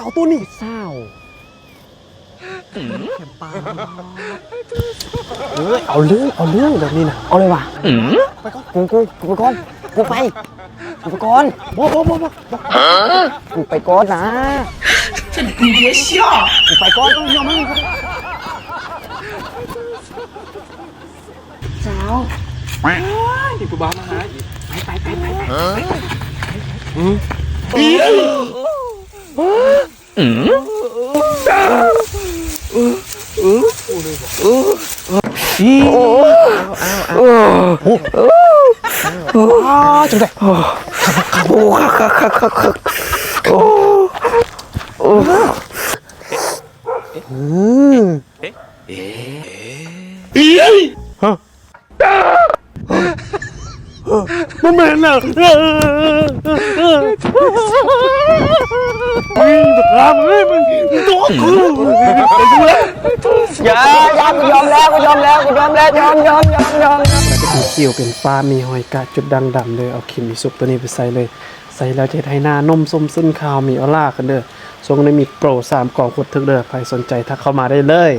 เขาตัวนี้เศร้าเอาเรื่องแบบนี้นะเอาเลยว่ะไปก่อนกูไปก่อนกูไปก่อนกูไปก่อนนะ你别笑กูไปก่อนต้องยอมให้มึงสาวที่กูบ้ามาหาอีกจังเลยมันเหม็นอ่ะมึงตัวกูอย่ากูยอมแล้วเป็นเขียวเป็นฟ้ามีหอยกาจุดดังดำเลยเอาขิมมีซุปตัวนี้ไปใส่เลยใส่แล้วจะให้หน้านมส้มซึ้นข้าวมีออร่ากันเด้อทรงในมีโปร3 กล่องขวดทึกเด้อใครสนใจทักเข้ามาได้เลย